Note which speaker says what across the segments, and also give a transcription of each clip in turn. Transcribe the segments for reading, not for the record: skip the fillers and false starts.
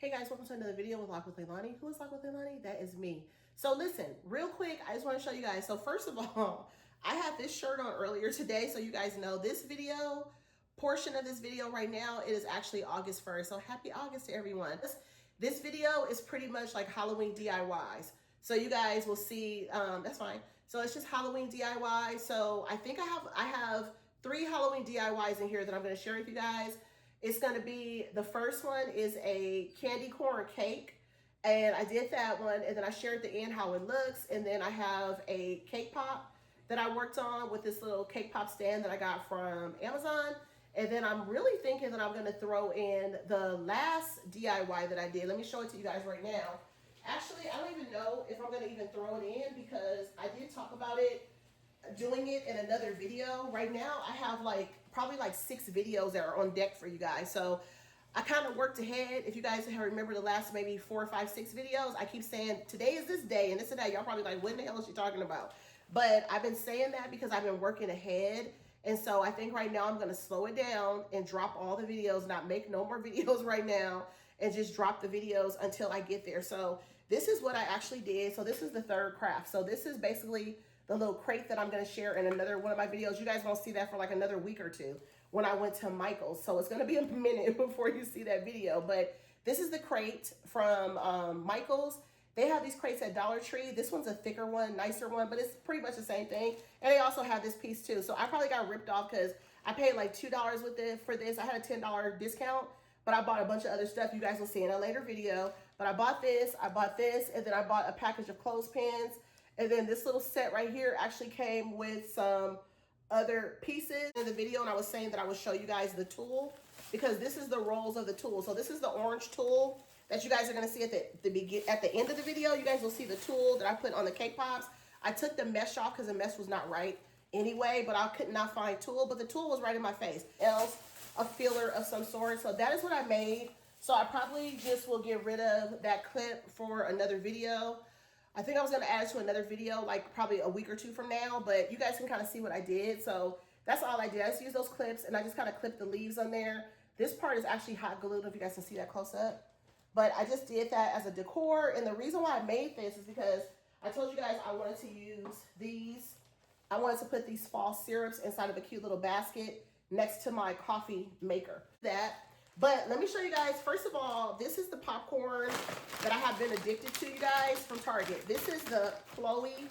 Speaker 1: Hey guys, welcome to another video with Lock with Leilani. Who is Lock with Leilani? That is me. So listen, real quick, I just want to show you guys. So first of all, I had this shirt on earlier today, so you guys know this video, portion of this video right now, it is actually August 1st. So happy August to everyone. This video is pretty much like Halloween DIYs. So you guys will see, that's fine. So it's just Halloween DIY. So I think I have 3 Halloween DIYs in here that I'm going to share with you guys. It's going to be, the first one is a candy corn cake. And I did that one. And then I shared at the end how it looks. And then I have a cake pop that I worked on with this little cake pop stand that I got from Amazon. And then I'm really thinking that I'm going to throw in the last DIY that I did. Let me show it to you guys right now. Actually, I don't even know if I'm going to even throw it in because I did talk about it, doing it in another video. Right now I have probably 6 videos that are on deck for you guys. So I kind of worked ahead. If you guys remember the last maybe 4, 5, 6 videos, I keep saying today is this day and this and that. Y'all probably like, what in the hell is she talking about? But I've been saying that because I've been working ahead. And so I think right now I'm going to slow it down and drop all the videos, not make no more videos right now, and just drop the videos until I get there. So this is what I actually did. So this is the third craft. So this is basically the little crate that I'm going to share in another one of my videos. You guys won't see that for like another week or 2 when I went to Michael's. So it's going to be a minute before you see that video. But this is the crate from Michael's. They have these crates at Dollar Tree. This one's a thicker one, nicer one, but it's pretty much the same thing. And they also have this piece too. So I probably got ripped off because I paid like $2 with it for this. I had a $10 discount, but I bought a bunch of other stuff. You guys will see in a later video. But I bought this, and then I bought a package of clothespins. And then this little set right here actually came with some other pieces in the video. And I was saying that I would show you guys the tool because this is the rolls of the tool. So this is the orange tool that you guys are going to see at the end of the video. You guys will see the tool that I put on the cake pops. I took the mesh off because the mesh was not right anyway, but I could not find tool, but the tool was right in my face. Else, a filler of some sort. So that is what I made. So I probably just will get rid of that clip for another video. I think I was going to add it to another video, like probably a week or 2 from now, but you guys can kind of see what I did. So that's all I did. I just used those clips and I just kind of clipped the leaves on there. This part is actually hot glued, if you guys can see that close up. But I just did that as a decor. And the reason why I made this is because I told you guys I wanted to use these. I wanted to put these fall syrups inside of a cute little basket next to my coffee maker. But let me show you guys, first of all, this is the popcorn that I have been addicted to, you guys, from Target. This is the Chloe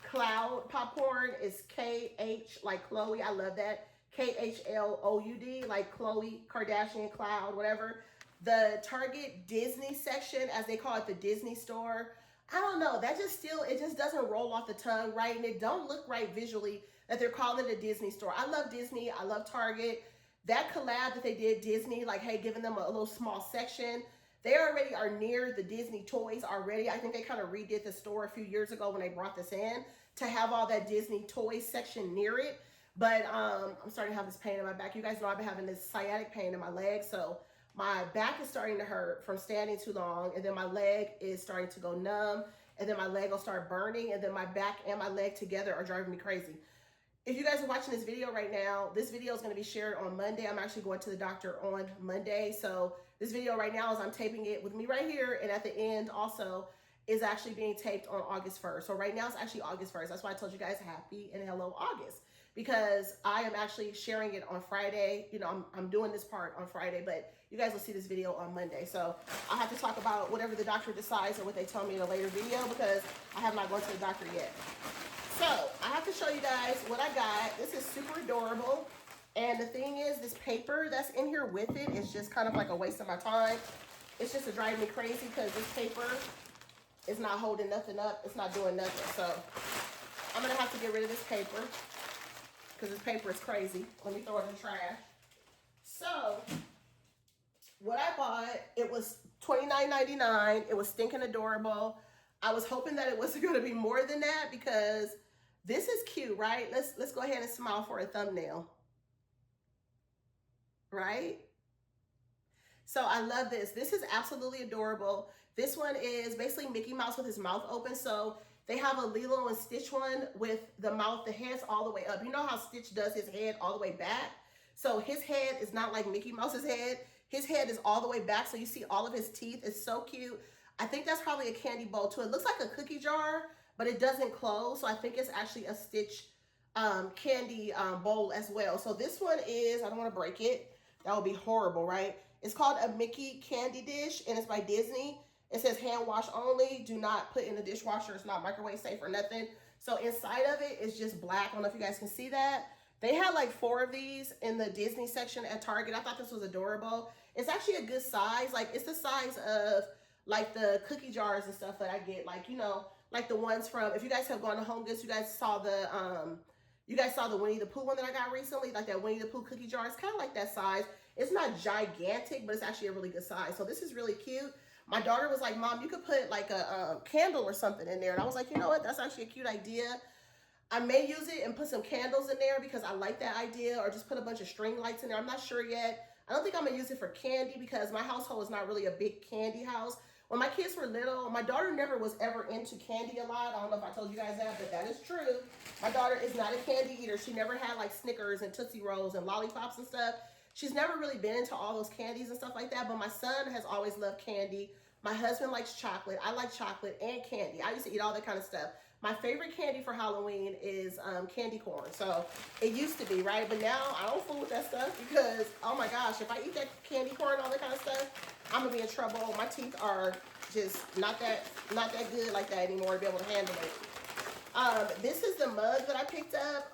Speaker 1: Cloud popcorn. It's K-H, like Chloe, I love that. K-H-L-O-U-D, like Chloe Kardashian Cloud, whatever. The Target Disney section, as they call it, the Disney store. I don't know, that just still, it just doesn't roll off the tongue right, and it don't look right visually that they're calling it a Disney store. I love Disney, I love Target. That collab that they did, Disney, like, hey, giving them a little small section. They already are near the Disney toys already. I think they kind of redid the store a few years ago when they brought this in to have all that Disney toys section near it. But I'm starting to have this pain in my back. You guys know I've been having this sciatic pain in my leg. So my back is starting to hurt from standing too long. And then my leg is starting to go numb. And then my leg will start burning. And then my back and my leg together are driving me crazy. If you guys are watching this video right now, this video is going to be shared on Monday. I'm actually going to the doctor on Monday. So this video right now is I'm taping it with me right here. And at the end also is actually being taped on August 1st. So right now it's actually August 1st. That's why I told you guys happy and hello August. Because I am actually sharing it on Friday. You know, I'm doing this part on Friday, but you guys will see this video on Monday. So I'll have to talk about whatever the doctor decides or what they tell me in a later video because I have not gone to the doctor yet. So I have to show you guys what I got. This is super adorable. And the thing is, this paper that's in here with it is just kind of like a waste of my time. It's just to drive me crazy because this paper is not holding nothing up. It's not doing nothing. So I'm going to have to get rid of this paper because this paper is crazy. Let me throw it in the trash. So what I bought, it was $29.99. It was stinking adorable. I was hoping that it wasn't going to be more than that because this is cute, right? Let's go ahead and smile for a thumbnail. Right? So I love this. This is absolutely adorable. This one is basically Mickey Mouse with his mouth open. So they have a Lilo and Stitch one with the mouth, the head's all the way up. You know how Stitch does his head all the way back? So his head is not like Mickey Mouse's head. His head is all the way back, so you see all of his teeth. It's so cute. I think that's probably a candy bowl too. It looks like a cookie jar, but it doesn't close. So I think it's actually a Stitch candy bowl as well. So this one is, I don't want to break it. That would be horrible, right? It's called a Mickey candy dish, and it's by Disney. It says hand wash only. Do not put in the dishwasher. It's not microwave safe or nothing. So inside of it is just black. I don't know if you guys can see that. They had like 4 of these in the Disney section at Target. I thought this was adorable. It's actually a good size. Like, it's the size of like the cookie jars and stuff that I get. Like, you know, like the ones from, if you guys have gone to Home Goods, you guys saw the Winnie the Pooh one that I got recently, like that Winnie the Pooh cookie jar. It's kind of like that size. It's not gigantic, but it's actually a really good size. So this is really cute. My daughter was like, Mom, you could put like a candle or something in there. And I was like, you know what? That's actually a cute idea. I may use it and put some candles in there because I like that idea, or just put a bunch of string lights in there. I'm not sure yet. I don't think I'm gonna use it for candy because my household is not really a big candy house. When my kids were little, my daughter never was ever into candy a lot. I don't know if I told you guys that, but that is true. My daughter is not a candy eater. She never had like Snickers and Tootsie Rolls and lollipops and stuff. She's never really been into all those candies and stuff like that, but my son has always loved candy. My husband likes chocolate. I like chocolate and candy. I used to eat all that kind of stuff. My favorite candy for Halloween is candy corn. So it used to be, right? But now I don't fool with that stuff because, oh my gosh, if I eat that candy corn, all that kind of stuff, I'm gonna be in trouble. My teeth are just not that good like that anymore to be able to handle it. This is the mug that I picked up.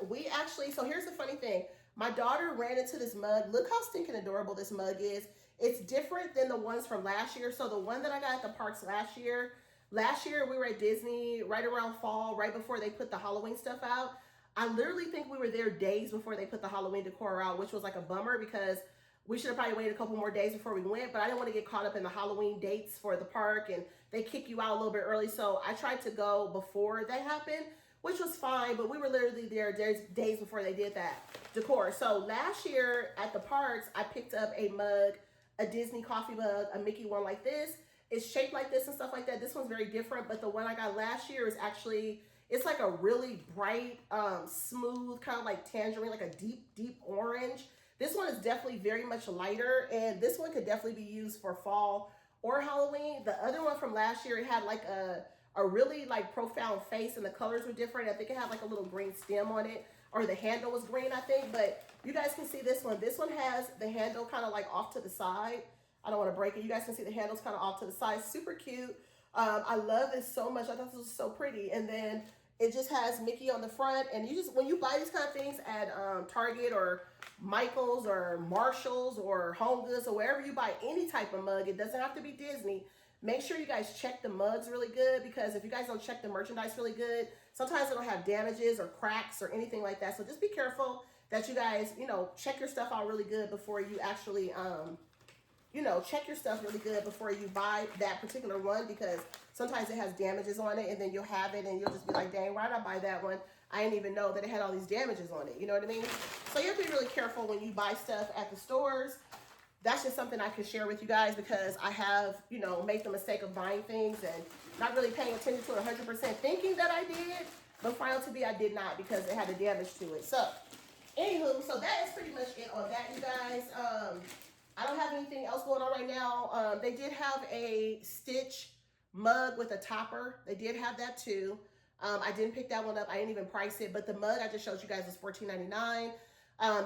Speaker 1: So here's the funny thing. My daughter ran into this mug. Look how stinking adorable this mug is. It's different than the ones from last year. So the one that I got at the parks last year we were at Disney right around fall, right before they put the Halloween stuff out. I literally think we were there days before they put the Halloween decor out, which was like a bummer because we should have probably waited a couple more days before we went, but I didn't want to get caught up in the Halloween dates for the park, and they kick you out a little bit early. So I tried to go before that happened, which was fine, but we were literally there days before they did that decor. So last year at the parks, I picked up a mug, a Disney coffee mug, a Mickey one like this. It's shaped like this and stuff like that. This one's very different, but the one I got last year is actually, it's like a really bright, smooth, kind of like tangerine, like a deep orange. This one is definitely very much lighter, and this one could definitely be used for fall or Halloween. The other one from last year, it had like a really like profound face, and the colors were different. I think it had like a little green stem on it, or the handle was green, I think, but you guys can see this one. This one has the handle kind of like off to the side. I don't want to break it. You guys can see the handle's kind of off to the side. Super cute. I love this so much. I thought this was so pretty. And then it just has Mickey on the front. And you just, when you buy these kind of things at Target or Michael's or Marshall's or Home Goods or wherever you buy any type of mug, it doesn't have to be Disney. Make sure you guys check the mugs really good, because if you guys don't check the merchandise really good, sometimes it'll have damages or cracks or anything like that. So just be careful that you guys, you know, check your stuff out really good before you actually, you know, check your stuff really good before you buy that particular one, because sometimes it has damages on it, and then you'll have it and you'll just be like, dang, why did I buy that one? I didn't even know that it had all these damages on it. You know what I mean? So you have to be really careful when you buy stuff at the stores. That's just something I can share with you guys, because I have, you know, made the mistake of buying things and not really paying attention to it 100%, thinking that I did, but found out to be I did not, because it had a damage to it. So, anywho, so that is pretty much it on that, you guys. I don't have anything else going on right now. They did have a Stitch mug with a topper. They did have that too. I didn't pick that one up. I didn't even price it, but the mug I just showed you guys was $14.99.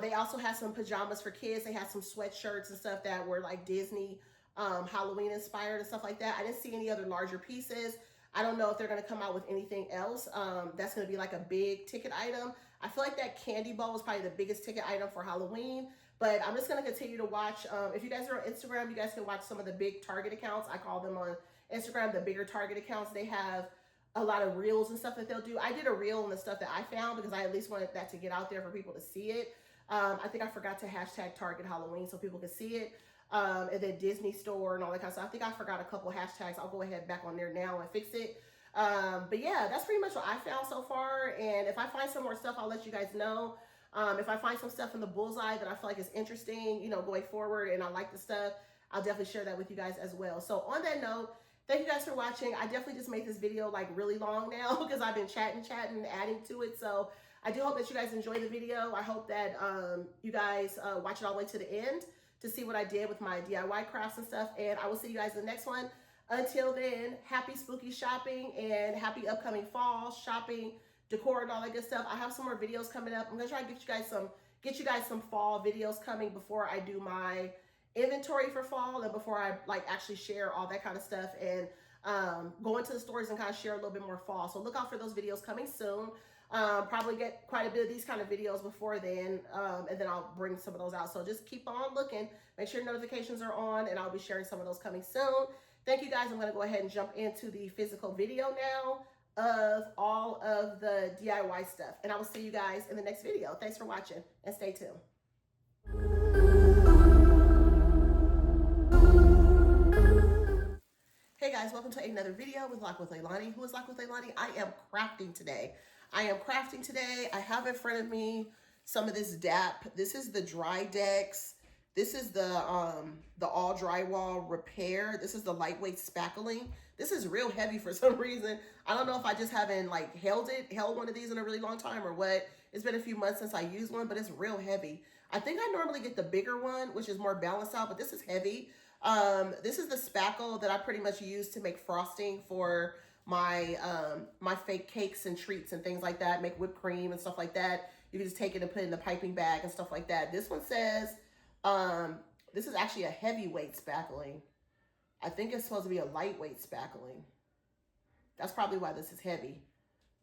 Speaker 1: They also had some pajamas for kids. They had some sweatshirts and stuff that were like Disney Halloween inspired and stuff like that. I didn't see any other larger pieces. I don't know if they're going to come out with anything else that's going to be like a big ticket item. I feel like that candy bowl is probably the biggest ticket item for Halloween. But I'm just going to continue to watch. If you guys are on Instagram, you guys can watch some of the big Target accounts. I call them on Instagram the bigger Target accounts. They have a lot of reels and stuff that they'll do. I did a reel on the stuff that I found because I at least wanted that to get out there for people to see it. I think I forgot to hashtag Target Halloween so people could see it. And then Disney Store and all that kind of stuff. I think I forgot a couple hashtags. I'll go ahead back on there now and fix it. But yeah, that's pretty much what I found so far. And if I find some more stuff, I'll let you guys know. If I find some stuff in the bullseye that I feel like is interesting, you know, going forward, and I like the stuff, I'll definitely share that with you guys as well. So on that note, thank you guys for watching. I definitely just made this video like really long now because I've been chatting, adding to it. So I do hope that you guys enjoy the video. I hope that you guys watch it all the way to the end. to see what I did with my DIY crafts and stuff. And I will see you guys in the next one. Until then, happy spooky shopping and happy upcoming fall shopping, decor, and all that good stuff. I have some more videos coming up. I'm gonna try to get you guys some fall videos coming before I do my inventory for fall and before I like actually share all that kind of stuff and go into the stores and kind of share a little bit more fall. So look out for those videos coming soon. Probably get quite a bit of these kind of videos before then, and then I'll bring some of those out. So just keep on looking. Make sure notifications are on, and I'll be sharing some of those coming soon. Thank you guys. I'm going to go ahead and jump into the physical video now of all of the DIY stuff. And I will see you guys in the next video. Thanks for watching and stay tuned. Hey guys, welcome to another video with Lock with Leilani. Who is Lock with Leilani? I am crafting today. I have in front of me some of this DAP. This is the Dry Decks. This is the all drywall repair. This is the lightweight spackling. This is real heavy for some reason. I don't know if I just haven't like held one of these in a really long time or what. It's been a few months since I used one, but it's real heavy. I think I normally get the bigger one, which is more balanced out, but this is heavy. This is the spackle that I pretty much use to make frosting for my my fake cakes and treats and things like that. Make whipped cream and stuff like that. You can just take it and put it in the piping bag and stuff like that. This one says this is actually a heavyweight spackling. I think it's supposed to be a lightweight spackling. That's probably why this is heavy.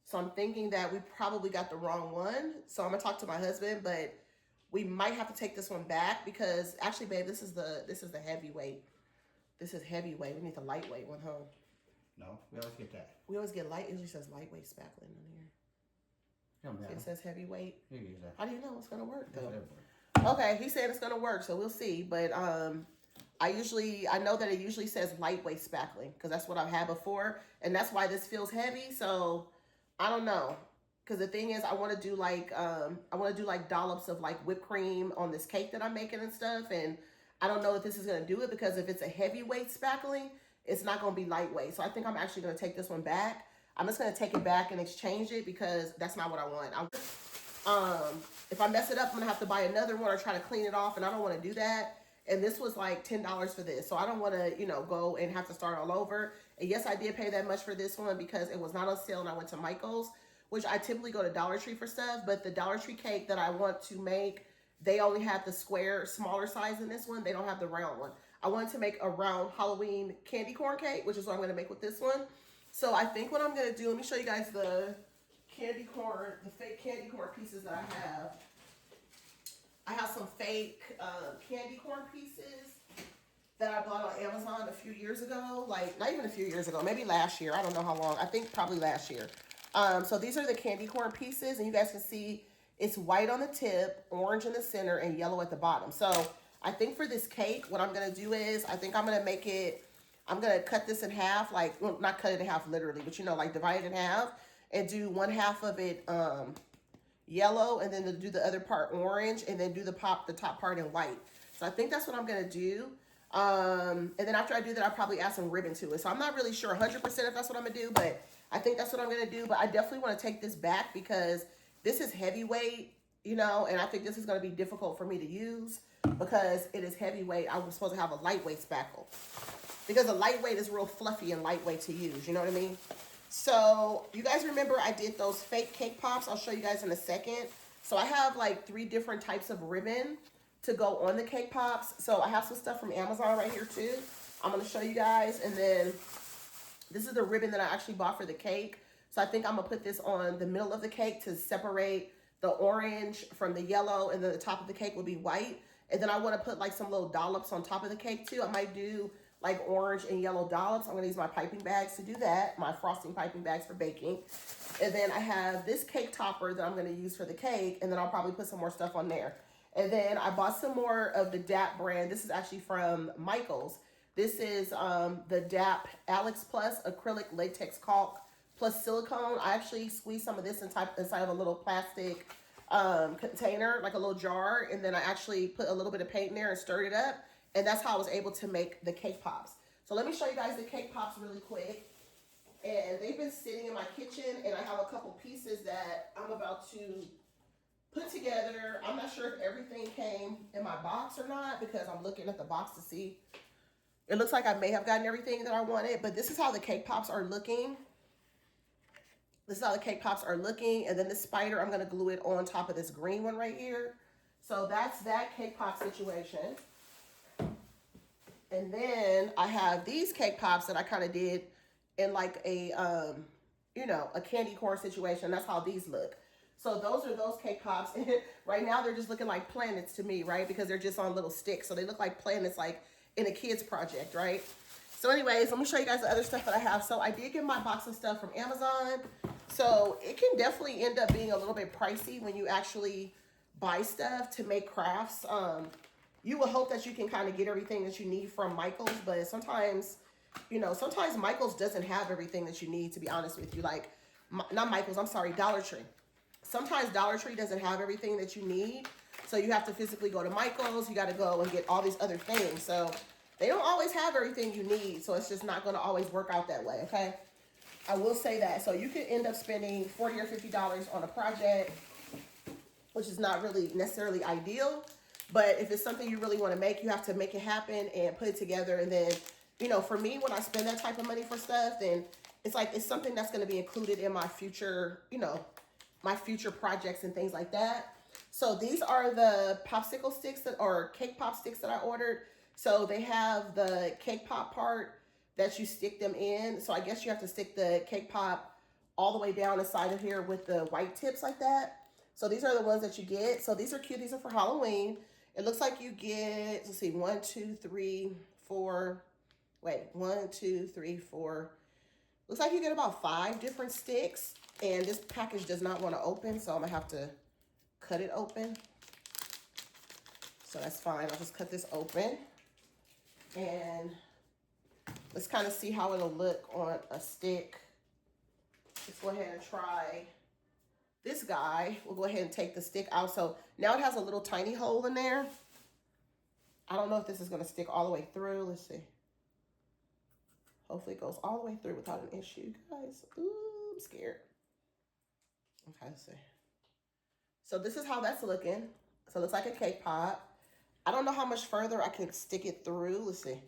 Speaker 1: So I'm thinking that we probably got the wrong one. So I'm gonna talk to my husband, but we might have to take this one back because actually, babe, this is the heavyweight. This is heavyweight. We need the lightweight one, huh?
Speaker 2: No, we always get that.
Speaker 1: We always get light. It usually says lightweight spackling on here. It says heavyweight. How do you know it's gonna work though? Okay, he said it's gonna work, so we'll see. But I know that it usually says lightweight spackling because that's what I've had before, and that's why this feels heavy. So I don't know, because the thing is, I want to do like dollops of like whipped cream on this cake that I'm making and stuff, and I don't know if this is gonna do it because if it's a heavyweight spackling, it's not gonna be lightweight. So I think I'm actually gonna take this one back. I'm just gonna take it back and exchange it because that's not what I want. If I mess it up, I'm gonna have to buy another one or try to clean it off, and I don't want to do that. And this was like $10 for this, so I don't want to, go and have to start all over. And yes, I did pay that much for this one because it was not on sale, and I went to Michael's, which I typically go to Dollar Tree for stuff. But the Dollar Tree cake that I want to make, they only have the square, smaller size in this one. They don't have the round one. I wanted to make a round Halloween candy corn cake, which is what I'm gonna make with this one. So I think what I'm gonna do, let me show you guys the candy corn, the fake candy corn pieces that I have. I have some fake candy corn pieces that I bought on Amazon a few years ago, like not even a few years ago, maybe last year. I don't know how long. I think probably last year. So these are the candy corn pieces, and you guys can see it's white on the tip, orange in the center, and yellow at the bottom. So I think for this cake, what I'm gonna do is I'm gonna cut this in half, like, well, not cut it in half literally, but like divide it in half and do one half of it yellow, and then do the other part orange, and then do the top part in white. So I think that's what I'm gonna do. And then after I do that, I'll probably add some ribbon to it. So I'm not really sure 100% if that's what I'm gonna do, but I think that's what I'm gonna do. But I definitely want to take this back because this is heavyweight, and I think this is gonna be difficult for me to use because it is heavyweight. I was supposed to have a lightweight spackle because a lightweight is real fluffy and lightweight to use. You know what I mean? So you guys remember I did those fake cake pops. I'll show you guys in a second. So I have like 3 different types of ribbon to go on the cake pops. So I have some stuff from Amazon right here too. I'm going to show you guys. And then this is the ribbon that I actually bought for the cake. So I think I'm going to put this on the middle of the cake to separate the orange from the yellow. And then the top of the cake will be white. And then I want to put like some little dollops on top of the cake too. I might do like orange and yellow dollops. I'm gonna use my piping bags to do that, my frosting piping bags for baking. And then I have this cake topper that I'm gonna use for the cake, and then I'll probably put some more stuff on there. And then I bought some more of the DAP brand. This is actually from Michael's. This is the DAP Alex Plus acrylic latex caulk plus silicone. I actually squeezed some of this inside of a little plastic container, like a little jar, and then I actually put a little bit of paint in there and stirred it up. And that's how I was able to make the cake pops. So let me show you guys the cake pops really quick. And they've been sitting in my kitchen, and I have a couple pieces that I'm about to put together. I'm not sure if everything came in my box or not because I'm looking at the box to see. It looks like I may have gotten everything that I wanted, but this is how the cake pops are looking. This is how the cake pops are looking. And then the spider, I'm going to glue it on top of this green one right here. So that's that cake pop situation. And then I have these cake pops that I kind of did in like a, you know, a candy corn situation. That's how these look. So those are those cake pops. Right now they're just looking like planets to me, right? Because they're just on little sticks. So they look like planets like in a kid's project, right? So anyways, let me show you guys the other stuff that I have. So I did get my box of stuff from Amazon. So it can definitely end up being a little bit pricey when you actually buy stuff to make crafts. You will hope that you can kind of get everything that you need from Michael's, but sometimes, you know, sometimes Michael's doesn't have everything that you need, to be honest with you. Like, not Michael's, I'm sorry, Dollar Tree. Sometimes Dollar Tree doesn't have everything that you need. So you have to physically go to Michael's. You got to go and get all these other things. So they don't always have everything you need. So it's just not going to always work out that way, okay? I will say that. So you could end up spending $40 or $50 on a project, which is not really necessarily ideal. But if it's something you really want to make, you have to make it happen and put it together. And then, you know, for me, when I spend that type of money for stuff, then it's like it's something that's going to be included in my future, you know, my future projects and things like that. So these are the popsicle sticks that, or cake pop sticks that I ordered. So they have the cake pop part that you stick them in. So I guess you have to stick the cake pop all the way down inside of here with the white tips like that. So these are the ones that you get. So these are cute. These are for Halloween. It looks like you get, let's see, 1, 2, 3, 4. Wait, 1, 2, 3, 4. Looks like you get about 5 different sticks. And this package does not want to open, so I'm going to have to cut it open. So that's fine. I'll just cut this open. And let's kind of see how it'll look on a stick. Let's go ahead and try this guy. We'll go ahead and take the stick out. So now it has a little tiny hole in there. I don't know if this is going to stick all the way through. Let's see. Hopefully it goes all the way through without an issue, guys. Ooh, I'm scared. Okay, let's see. So this is how that's looking. So it looks like a cake pop. I don't know how much further I can stick it through. Let's see.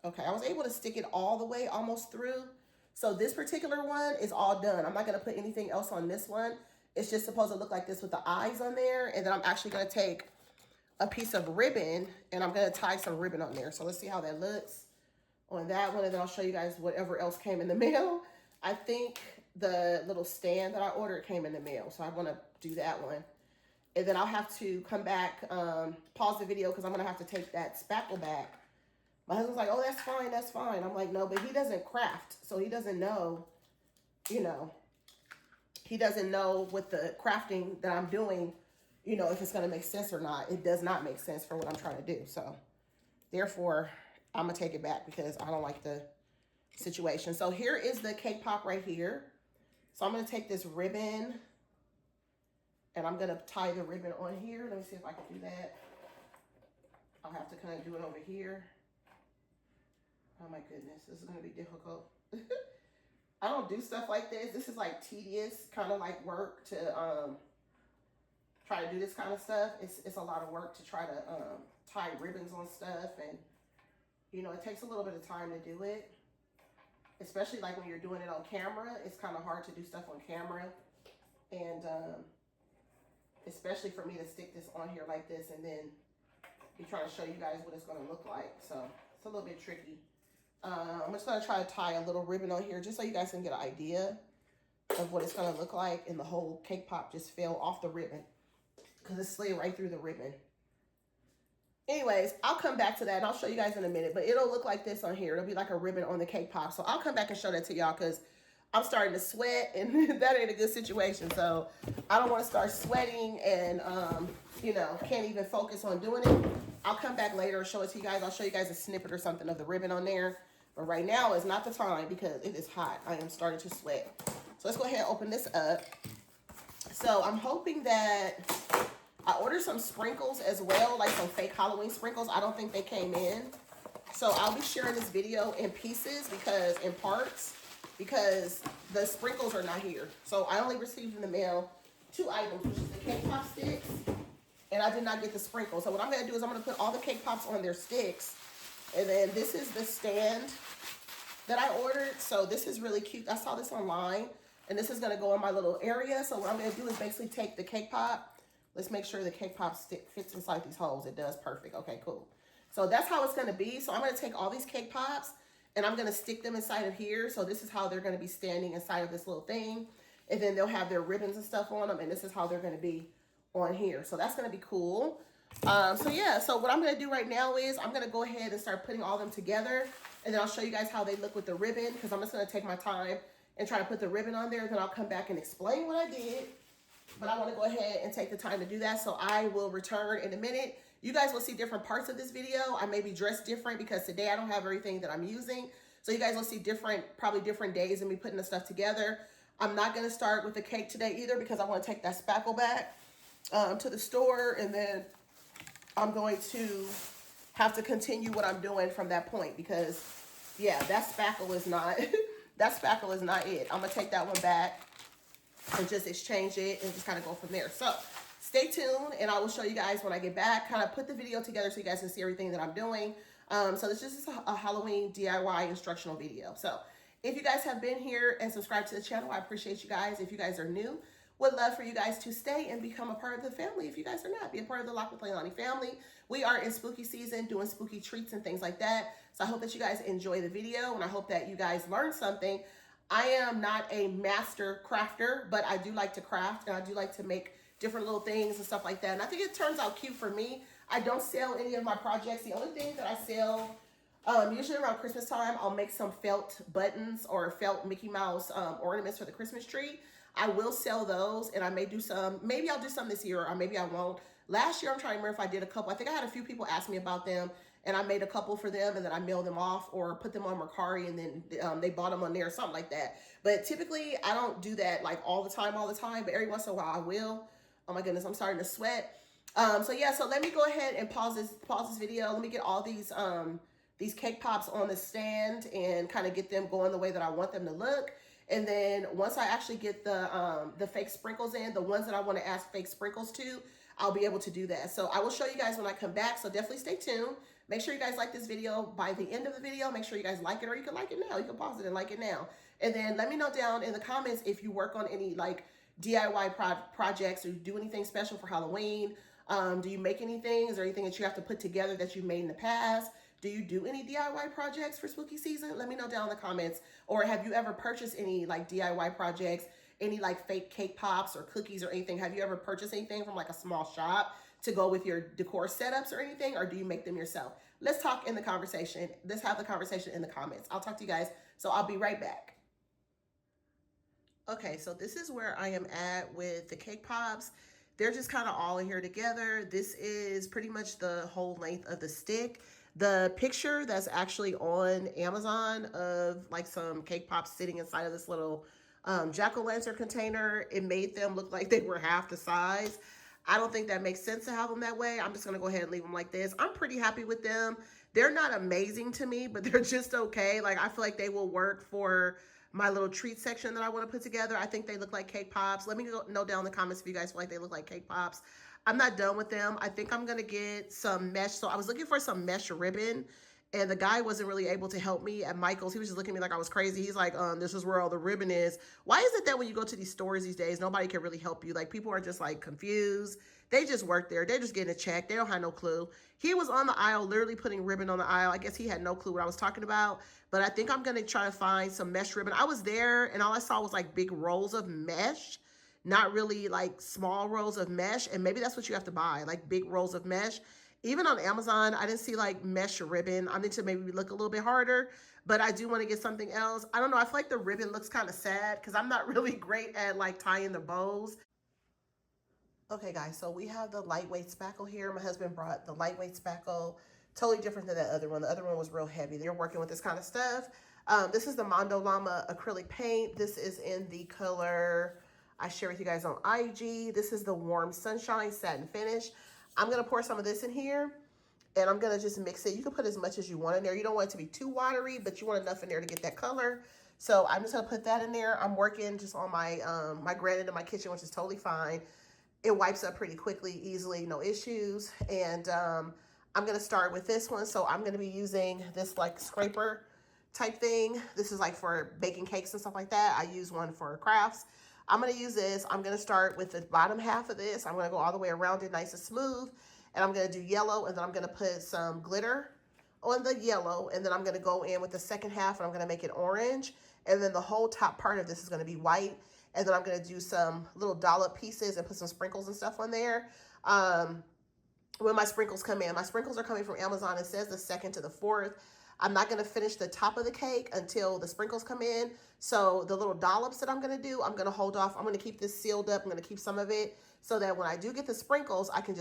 Speaker 1: Okay, I was able to stick it all the way almost through. So this particular one is all done. I'm not going to put anything else on this one. It's just supposed to look like this with the eyes on there. And then I'm actually going to take a piece of ribbon and I'm going to tie some ribbon on there. So let's see how that looks on that one. And then I'll show you guys whatever else came in the mail. I think the little stand that I ordered came in the mail. So I want to do that one. And then I'll have to come back, pause the video because I'm going to have to take that spackle back. My husband's like, oh, that's fine, that's fine. I'm like, no, but he doesn't craft. So he doesn't know, you know, he doesn't know with the crafting that I'm doing, you know, if it's going to make sense or not. It does not make sense for what I'm trying to do. So therefore, I'm going to take it back because I don't like the situation. So here is the cake pop right here. So I'm going to take this ribbon and I'm going to tie the ribbon on here. Let me see if I can do that. I'll have to kind of do it over here. Oh my goodness, this is going to be difficult. I don't do stuff like this. This is like tedious, kind of like work to try to do this kind of stuff. It's a lot of work to try to tie ribbons on stuff. And, you know, it takes a little bit of time to do it. Especially like when you're doing it on camera. It's kind of hard to do stuff on camera. And especially for me to stick this on here like this and then be trying to show you guys what it's going to look like. So it's a little bit tricky. I'm just going to try to tie a little ribbon on here just so you guys can get an idea of what it's going to look like. And the whole cake pop just fell off the ribbon because it slid right through the ribbon. Anyways, I'll come back to that and I'll show you guys in a minute. But it'll look like this on here. It'll be like a ribbon on the cake pop. So I'll come back and show that to y'all because I'm starting to sweat and that ain't a good situation. So I don't want to start sweating and, you know, can't even focus on doing it. I'll come back later and show it to you guys. I'll show you guys a snippet or something of the ribbon on there. But right now is not the time because it is hot. I am starting to sweat. So let's go ahead and open this up. So I'm hoping that I ordered some sprinkles as well, like some fake Halloween sprinkles. I don't think they came in. So I'll be sharing this video in pieces because, in parts, because the sprinkles are not here. So I only received in the mail two items, which is the cake pop sticks, and I did not get the sprinkles. So what I'm gonna do is I'm gonna put all the cake pops on their sticks, and then this is the stand that I ordered. So this is really cute. I saw this online, and this is gonna go in my little area. So what I'm gonna do is basically take the cake pop. Let's make sure the cake pop stick fits inside these holes. It does, perfect. Okay, cool. So that's how it's gonna be. So I'm gonna take all these cake pops and I'm gonna stick them inside of here. So this is how they're gonna be standing inside of this little thing. And then they'll have their ribbons and stuff on them, and this is how they're gonna be on here. So that's gonna be cool. So yeah, so what I'm gonna do right now is I'm gonna go ahead and start putting all them together, and then I'll show you guys how they look with the ribbon, because I'm just gonna take my time and try to put the ribbon on there. Then I'll come back and explain what I did. But I want to go ahead and take the time to do that. So I will return in a minute. You guys will see different parts of this video. I may be dressed different because today I don't have everything that I'm using. So you guys will see probably different days of me putting the stuff together. I'm not going to start with the cake today either, because I want to take that spackle back to the store. And then I'm going to have to continue what I'm doing from that point, because yeah, that spackle is not, that spackle is not it. I'm going to take that one back and just exchange it and just kind of go from there. So stay tuned, and I will show you guys when I get back, kind of put the video together so you guys can see everything that I'm doing. So this is just a Halloween DIY instructional video. So if you guys have been here and subscribed to the channel, I appreciate you guys. If you guys are new, would love for you guys to stay and become a part of the family. If you guys are not, be a part of the Lock with Leilani family. We are in spooky season, doing spooky treats and things like that. So I hope that you guys enjoy the video, and I hope that you guys learn something. I am not a master crafter, but I do like to craft, and I do like to make different little things and stuff like that. And I think it turns out cute for me. I don't sell any of my projects. The only thing that I sell, usually around Christmas time, I'll make some felt buttons or felt Mickey Mouse ornaments for the Christmas tree. I will sell those, and I may do some. Maybe I'll do some this year, or maybe I won't. Last year, I'm trying to remember if I did a couple. I think I had a few people ask me about them, and I made a couple for them, and then I mailed them off or put them on Mercari, and then they bought them on there or something like that. But typically, I don't do that like all the time, but every once in a while I will. Oh my goodness, I'm starting to sweat. So yeah, so let me go ahead and pause this video. Let me get all these cake pops on the stand and kind of get them going the way that I want them to look. And then once I actually get the fake sprinkles in, the ones that I want to add fake sprinkles to, I'll be able to do that. So I will show you guys when I come back. So definitely stay tuned. Make sure you guys like this video by the end of the video. Make sure you guys like it, or you can like it now. You can pause it and like it now. And then let me know down in the comments if you work on any like DIY projects, or you do anything special for Halloween. Do you make anything? Is there anything that you have to put together that you've made in the past? Do you do any DIY projects for spooky season? Let me know down in the comments. Or have you ever purchased any like DIY projects, any like fake cake pops or cookies or anything? Have you ever purchased anything from like a small shop to go with your decor setups or anything? Or do you make them yourself? Let's talk in the conversation. Let's have the conversation in the comments. I'll talk to you guys. So I'll be right back. Okay, so this is where I am at with the cake pops. They're just kind of all in here together. This is pretty much the whole length of the stick. The picture that's actually on Amazon of like some cake pops sitting inside of this little jack-o'-lantern container, it made them look like they were half the size. I don't think that makes sense to have them that way. I'm just going to go ahead and leave them like this. I'm pretty happy with them. They're not amazing to me, but they're just okay. Like, I feel like they will work for my little treat section that I want to put together. I think they look like cake pops. Let me know down in the comments if you guys feel like they look like cake pops. I'm not done with them. I think I'm going to get some mesh. So I was looking for some mesh ribbon, and the guy wasn't really able to help me at Michael's. He was just looking at me like I was crazy. He's like, this is where all the ribbon is. Why is it that when you go to these stores these days, nobody can really help you? Like, people are just like confused. They just work there. They're just getting a check. They don't have no clue. He was on the aisle, literally putting ribbon on the aisle. I guess he had no clue what I was talking about. But I think I'm going to try to find some mesh ribbon. I was there, and all I saw was like big rolls of mesh. Not really like small rolls of mesh. And maybe that's what you have to buy, like big rolls of mesh. Even on Amazon, I didn't see like mesh ribbon. I need to maybe look a little bit harder, but I do want to get something else. I don't know. I feel like the ribbon looks kind of sad because I'm not really great at like tying the bows. Okay, guys, so we have the lightweight spackle here. My husband brought the lightweight spackle, totally different than that other one. The other one was real heavy. They're working with this kind of stuff. This is the Mondo Llama acrylic paint. This is in the color I share with you guys on IG. This is the Warm Sunshine Satin Finish. I'm going to pour some of this in here. And I'm going to just mix it. You can put as much as you want in there. You don't want it to be too watery, but you want enough in there to get that color. So I'm just going to put that in there. I'm working just on my my granite in my kitchen, which is totally fine. It wipes up pretty quickly, easily, no issues. And I'm going to start with this one. So I'm going to be using this like scraper type thing. This is like for baking cakes and stuff like that. I use one for crafts. I'm going to use this. I'm going to start with the bottom half of this. I'm going to go all the way around it nice and smooth. And I'm going to do yellow, and then I'm going to put some glitter on the yellow. And then I'm going to go in with the second half, and I'm going to make it orange. And then the whole top part of this is going to be white. And then I'm going to do some little dollop pieces and put some sprinkles and stuff on there. When my sprinkles come in, my sprinkles are coming from Amazon. It says the 2nd to the 4th. I'm not going to finish the top of the cake until the sprinkles come in. So the little dollops that I'm going to do, I'm going to hold off. I'm going to keep this sealed up. I'm going to keep some of it so that when I do get the sprinkles, I can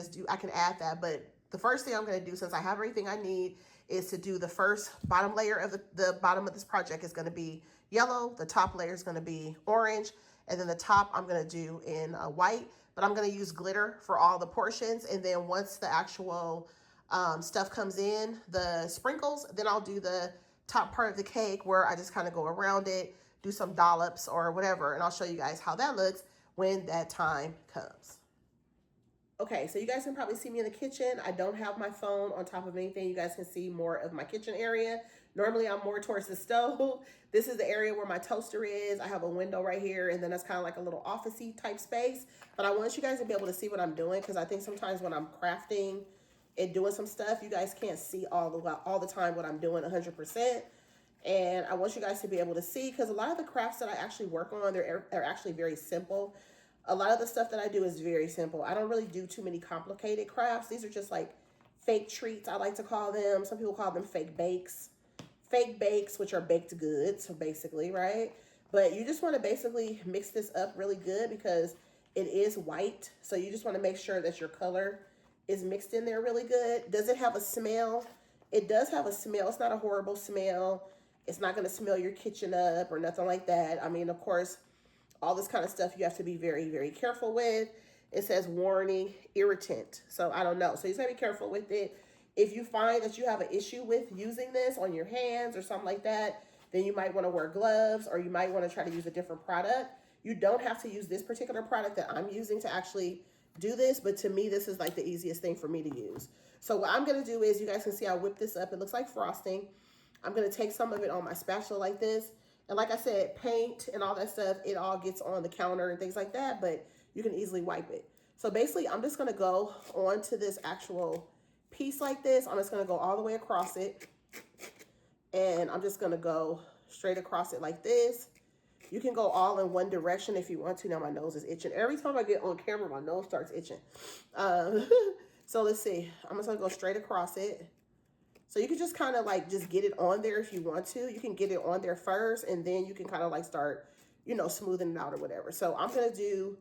Speaker 1: add that. But the first thing I'm going to do, since I have everything I need, is to do the first bottom layer of the bottom of this project is going to be yellow. The top layer is going to be orange. And then the top I'm going to do in white. But I'm going to use glitter for all the portions. And then once the actual stuff comes in, the sprinkles, then I'll do the top part of the cake where I just kind of go around it, do some dollops or whatever. And I'll show you guys how that looks when that time comes. Okay, so you guys can probably see me in the kitchen. I don't have my phone on top of anything. You guys can see more of my kitchen area. Normally, I'm more towards the stove. This is the area where my toaster is. I have a window right here, and then that's kind of like a little office-y type space. But I want you guys to be able to see what I'm doing, because I think sometimes when I'm crafting and doing some stuff, you guys can't see all the time what I'm doing 100%. And I want you guys to be able to see, because a lot of the crafts that I actually work on, they're actually very simple. A lot of the stuff that I do is very simple. I don't really do too many complicated crafts. These are just like fake treats, I like to call them. Some people call them fake bakes. Fake bakes, which are baked goods, basically, right? But you just want to basically mix this up really good because it is white. So you just want to make sure that your color is mixed in there really good. Does it have a smell? It does have a smell. It's not a horrible smell. It's not going to smell your kitchen up or nothing like that. I mean, of course, all this kind of stuff you have to be very, very careful with. It says warning, irritant. So I don't know. So you just got to be careful with it. If you find that you have an issue with using this on your hands or something like that, then you might want to wear gloves, or you might want to try to use a different product. You don't have to use this particular product that I'm using to actually do this, but to me, this is like the easiest thing for me to use. So what I'm going to do is, you guys can see I whip this up. It looks like frosting. I'm going to take some of it on my spatula like this. And like I said, paint and all that stuff, it all gets on the counter and things like that, but you can easily wipe it. So basically, I'm just going to go onto this actual piece like this. I'm just going to go all the way across it. And I'm just going to go straight across it like this. You can go all in one direction if you want to. Now my nose is itching. Every time I get on camera, my nose starts itching. So let's see. I'm just going to go straight across it. So you can just kind of like just get it on there if you want to. You can get it on there first, and then you can kind of like start, you know, smoothing it out or whatever. So I'm going to do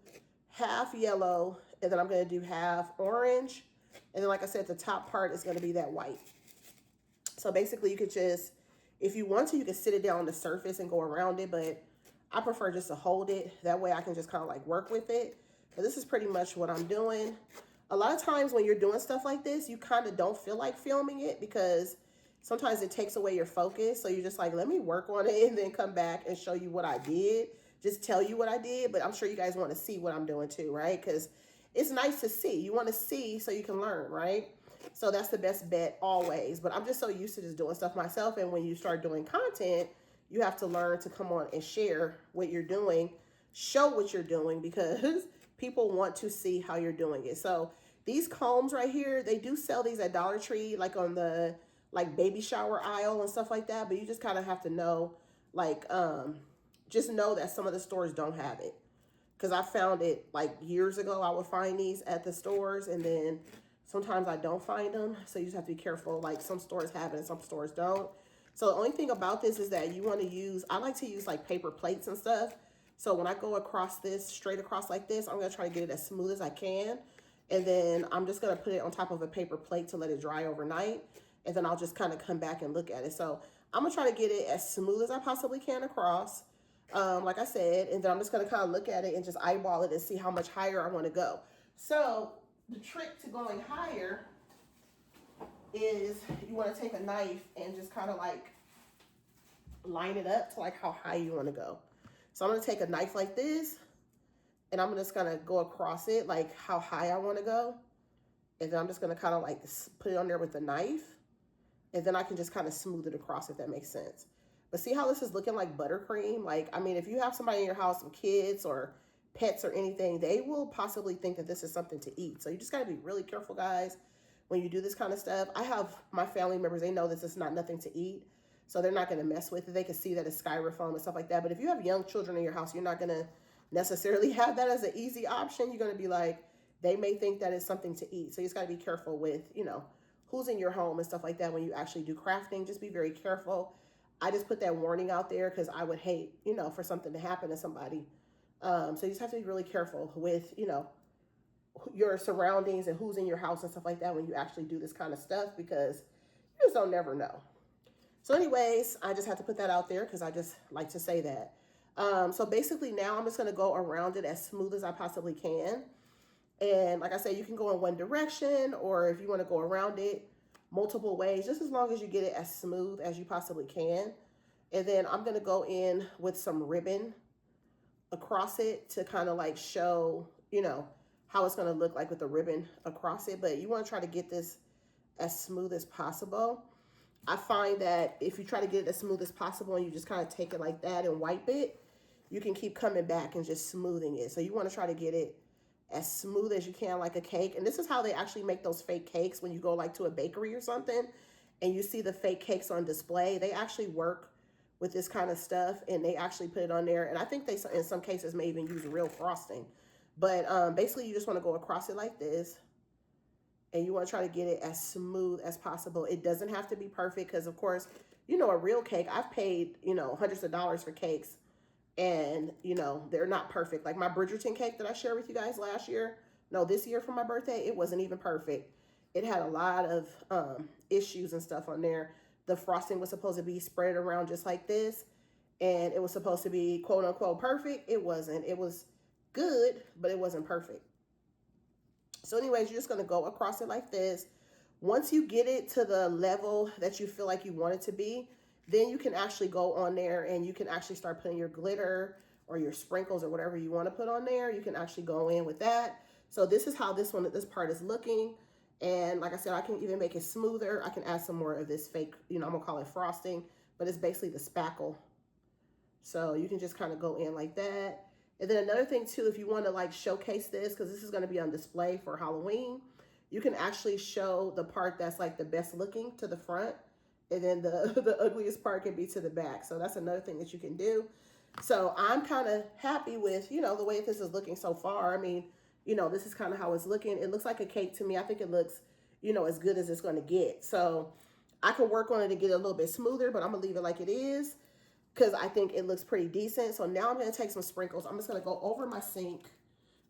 Speaker 1: half yellow, and then I'm going to do half orange. And then, like I said, the top part is going to be that white. So basically, you could just, if you want to, you can sit it down on the surface and go around it. But I prefer just to hold it. That way I can just kind of like work with it. So this is pretty much what I'm doing. A lot of times when you're doing stuff like this, you kind of don't feel like filming it because sometimes it takes away your focus. So you're just like, let me work on it and then come back and show you what I did. Just tell you what I did. But I'm sure you guys want to see what I'm doing too, right? Because it's nice to see. You want to see so you can learn, right? So that's the best bet always. But I'm just so used to just doing stuff myself. And when you start doing content, you have to learn to come on and share what you're doing, show what you're doing, because people want to see how you're doing it. So these combs right here, they do sell these at Dollar Tree, like on the like baby shower aisle and stuff like that. But you just kind of have to know, like, just know that some of the stores don't have it. Because I found it like years ago. I would find these at the stores, and then sometimes I don't find them. So you just have to be careful. Like some stores have it and some stores don't. So the only thing about this is that you want to use, I like to use like paper plates and stuff. So when I go across this, straight across like this, I'm going to try to get it as smooth as I can. And then I'm just going to put it on top of a paper plate to let it dry overnight. And then I'll just kind of come back and look at it. So I'm going to try to get it as smooth as I possibly can across, like I said. And then I'm just going to kind of look at it and just eyeball it and see how much higher I want to go. So the trick to going higher is you want to take a knife and just kind of like line it up to like how high you want to go. So I'm going to take a knife like this and I'm just going to go across it like how high I want to go. And then I'm just going to kind of like put it on there with the knife. And then I can just kind of smooth it across if that makes sense. But see how this is looking like buttercream? Like, I mean, if you have somebody in your house with kids or pets or anything, they will possibly think that this is something to eat. So you just got to be really careful, guys, when you do this kind of stuff. I have my family members, they know this is not nothing to eat. So they're not going to mess with it. They can see that it's styrofoam and stuff like that. But if you have young children in your house, you're not going to necessarily have that as an easy option. You're going to be like, they may think that it's something to eat. So you just got to be careful with, you know, who's in your home and stuff like that when you actually do crafting. Just be very careful. I just put that warning out there because I would hate, you know, for something to happen to somebody. So you just have to be really careful with, you know, your surroundings and who's in your house and stuff like that when you actually do this kind of stuff, because you just don't never know. So anyways, I just had to put that out there because I just like to say that. So basically now I'm just going to go around it as smooth as I possibly can. And like I said, you can go in one direction, or if you want to go around it multiple ways, just as long as you get it as smooth as you possibly can. And then I'm going to go in with some ribbon across it to kind of like show, you know, how it's going to look like with the ribbon across it. But you want to try to get this as smooth as possible. I find that if you try to get it as smooth as possible and you just kind of take it like that and wipe it, you can keep coming back and just smoothing it. So you want to try to get it as smooth as you can, like a cake. And this is how they actually make those fake cakes when you go like to a bakery or something and you see the fake cakes on display. They actually work with this kind of stuff and they actually put it on there. And I think they, in some cases, may even use real frosting. But basically, you just want to go across it like this. And you want to try to get it as smooth as possible. It doesn't have to be perfect because, of course, you know, a real cake, I've paid, you know, hundreds of dollars for cakes. And, you know, they're not perfect. Like my Bridgerton cake that I shared with you guys this year for my birthday, it wasn't even perfect. It had a lot of issues and stuff on there. The frosting was supposed to be spread around just like this. And it was supposed to be quote unquote perfect. It wasn't. It was good, but it wasn't perfect. So anyways, you're just going to go across it like this. Once you get it to the level that you feel like you want it to be, then you can actually go on there and you can actually start putting your glitter or your sprinkles or whatever you want to put on there. You can actually go in with that. So this is how this part is looking. And like I said, I can even make it smoother. I can add some more of this fake, you know, I'm going to call it frosting, but it's basically the spackle. So you can just kind of go in like that. And then another thing too, if you want to like showcase this, because this is going to be on display for Halloween, you can actually show the part that's like the best looking to the front. And then the ugliest part can be to the back. So that's another thing that you can do. So I'm kind of happy with, you know, the way this is looking so far. I mean, you know, this is kind of how it's looking. It looks like a cake to me. I think it looks, you know, as good as it's going to get. So I can work on it to get it a little bit smoother, but I'm going to leave it like it is because I think it looks pretty decent. So now I'm going to take some sprinkles. I'm just going to go over my sink,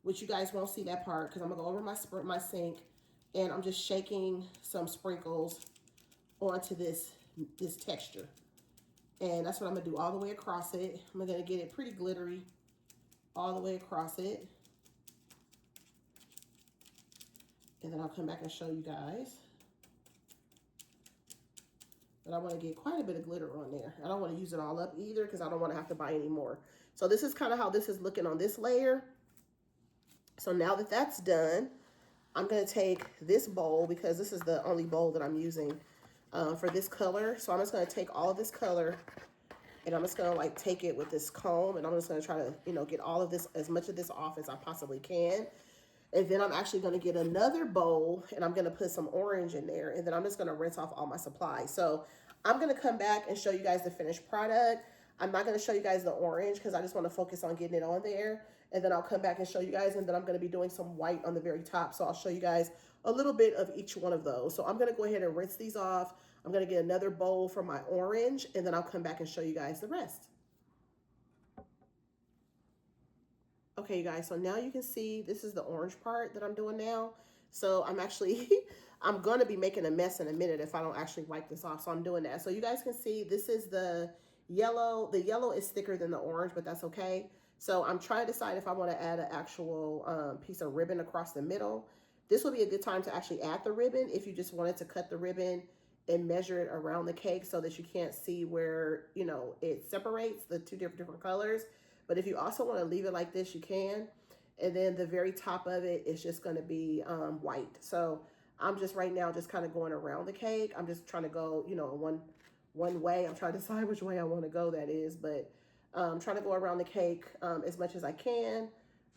Speaker 1: which you guys won't see that part because I'm going to go over my sink, and I'm just shaking some sprinkles onto this texture. And that's what I'm going to do all the way across it. I'm going to get it pretty glittery all the way across it. And then I'll come back and show you guys. But I want to get quite a bit of glitter on there. I don't want to use it all up either because I don't want to have to buy any more. So this is kind of how this is looking on this layer. So now that that's done, I'm going to take this bowl because this is the only bowl that I'm using for this color. So I'm just going to take all of this color and I'm just going to like take it with this comb, and I'm just going to try to, you know, get all of this, as much of this off as I possibly can. And then I'm actually going to get another bowl and I'm going to put some orange in there, and then I'm just going to rinse off all my supplies. So I'm going to come back and show you guys the finished product. I'm not going to show you guys the orange because I just want to focus on getting it on there. And then I'll come back and show you guys, and then I'm going to be doing some white on the very top. So I'll show you guys a little bit of each one of those. So I'm going to go ahead and rinse these off. I'm going to get another bowl for my orange, and then I'll come back and show you guys the rest. Okay, you guys, so now you can see this is the orange part that I'm doing now. So I'm actually, I'm going to be making a mess in a minute if I don't actually wipe this off. So I'm doing that. So you guys can see this is the yellow. The yellow is thicker than the orange, but that's okay. So I'm trying to decide if I want to add an actual piece of ribbon across the middle This would be a good time to actually add the ribbon if you just wanted to cut the ribbon and measure it around the cake so that you can't see where, you know, it separates the two different colors. But if you also want to leave it like this, you can. And then the very top of it is just going to be white. So I'm just right now just kind of going around the cake. I'm just trying to go, you know, one way. I'm trying to decide which way I want to go, that is. But trying to go around the cake as much as I can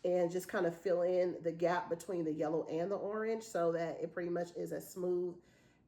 Speaker 1: and just kind of fill in the gap between the yellow and the orange so that it pretty much is as smooth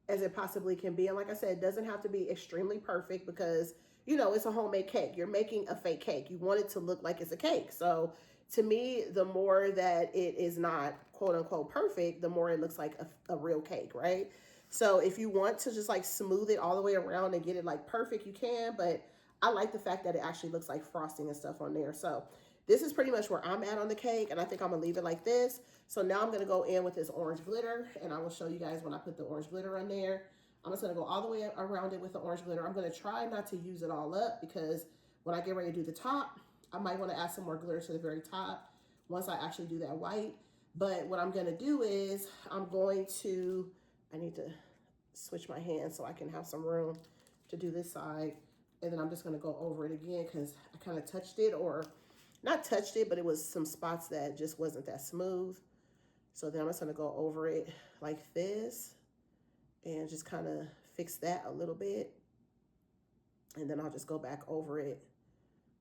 Speaker 1: as it possibly can be. And like I said, it doesn't have to be extremely perfect because, you know, it's a homemade cake. You're making a fake cake. You want it to look like it's a cake. So to me, the more that it is not quote unquote perfect, the more it looks like a real cake, right? So if you want to just like smooth it all the way around and get it like perfect, you can. But I like the fact that it actually looks like frosting and stuff on there. So this is pretty much where I'm at on the cake, and I think I'm gonna leave it like this. So now I'm gonna go in with this orange glitter, and I will show you guys when I put the orange glitter on there. I'm just gonna go all the way around it with the orange glitter. I'm gonna try not to use it all up because when I get ready to do the top, I might wanna add some more glitter to the very top once I actually do that white. But what I'm gonna do is I need to switch my hands so I can have some room to do this side. And then I'm just gonna go over it again because I kind of touched it, or not touched it, but it was some spots that just wasn't that smooth. So then I'm just gonna go over it like this and just kind of fix that a little bit. And then I'll just go back over it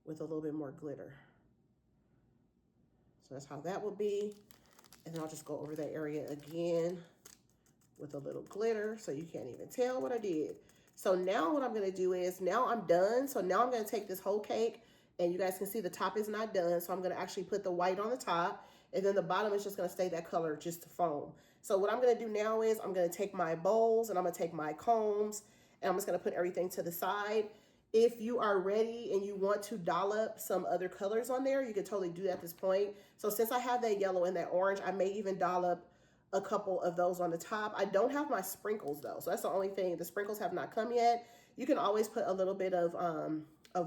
Speaker 1: with a little bit more glitter. So that's how that will be. And then I'll just go over that area again with a little glitter so you can't even tell what I did. So now what I'm gonna do is, now I'm done. So now I'm gonna take this whole cake, and you guys can see the top is not done. So I'm gonna actually put the white on the top, and then the bottom is just gonna stay that color, just to foam. So what I'm gonna do now is I'm gonna take my bowls and I'm gonna take my combs, and I'm just gonna put everything to the side. If you are ready and you want to dollop some other colors on there, you can totally do that at this point. So since I have that yellow and that orange, I may even dollop a couple of those on the top. I don't have my sprinkles though, so that's the only thing. The sprinkles have not come yet. You can always put a little bit of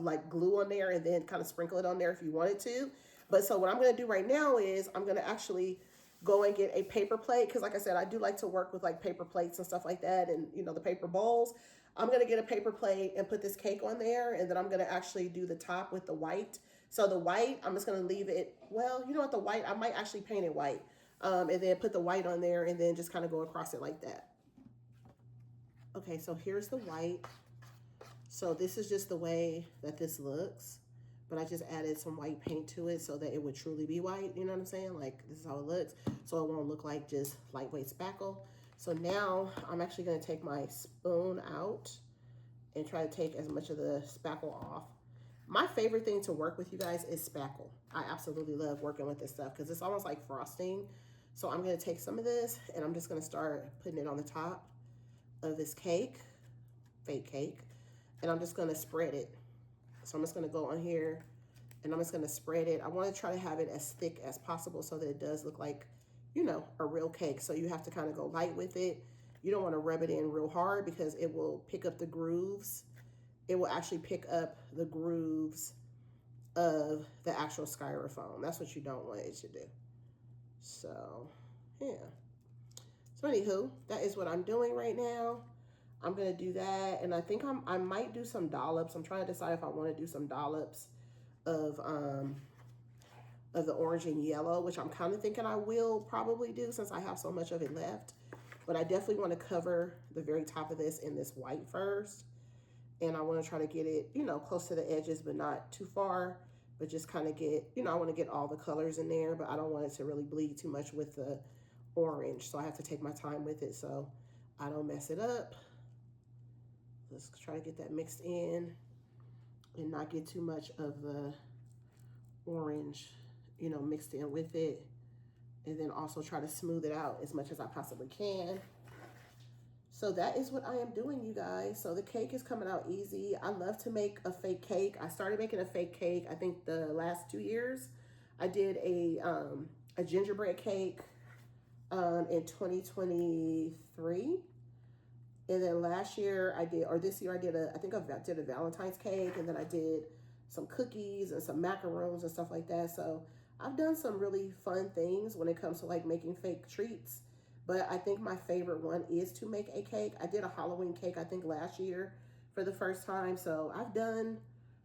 Speaker 1: like glue on there and then kind of sprinkle it on there if you wanted to. But so what I'm gonna do right now is I'm gonna actually go and get a paper plate, because like I said, I do like to work with like paper plates and stuff like that, and you know, the paper bowls. I'm gonna get a paper plate and put this cake on there, and then I'm gonna actually do the top with the white. So the white, I'm just gonna leave it, well, you know what, the white, I might actually paint it white. And then put the white on there and then just kind of go across it like that. Okay, so here's the white. So this is just the way that this looks, but I just added some white paint to it so that it would truly be white, you know what I'm saying? Like, this is how it looks, so it won't look like just lightweight spackle. So now I'm actually gonna take my spoon out and try to take as much of the spackle off. My favorite thing to work with, you guys, is spackle. I absolutely love working with this stuff because it's almost like frosting. So I'm gonna take some of this and I'm just gonna start putting it on the top of this cake, fake cake, and I'm just gonna spread it. So I'm just gonna go on here and I'm just gonna spread it. I wanna try to have it as thick as possible so that it does look like, you know, a real cake. So you have to kind of go light with it. You don't wanna rub it in real hard because it will pick up the grooves. It will actually pick up the grooves of the actual styrofoam. That's what you don't want it to do. So, yeah. So anywho, that is what I'm doing right now. I'm gonna do that, and I think I might do some dollops. I'm trying to decide if I want to do some dollops of the orange and yellow, which I'm kind of thinking I will probably do since I have so much of it left. But I definitely want to cover the very top of this in this white first, and I want to try to get it, you know, close to the edges, but not too far. But just kind of get, you know, I want to get all the colors in there, but I don't want it to really bleed too much with the orange. So I have to take my time with it so I don't mess it up. Let's try to get that mixed in and not get too much of the orange, you know, mixed in with it. And then also try to smooth it out as much as I possibly can. So that is what I am doing, you guys. So the cake is coming out easy. I love to make a fake cake. I started making a fake cake, I think the last 2 years. I did a gingerbread cake in 2023. And then last year I did, or this year I did I think I did a Valentine's cake, and then I did some cookies and some macarons and stuff like that. So I've done some really fun things when it comes to like making fake treats. but I think my favorite one is to make a cake. I did a Halloween cake, I think last year for the first time. So I've done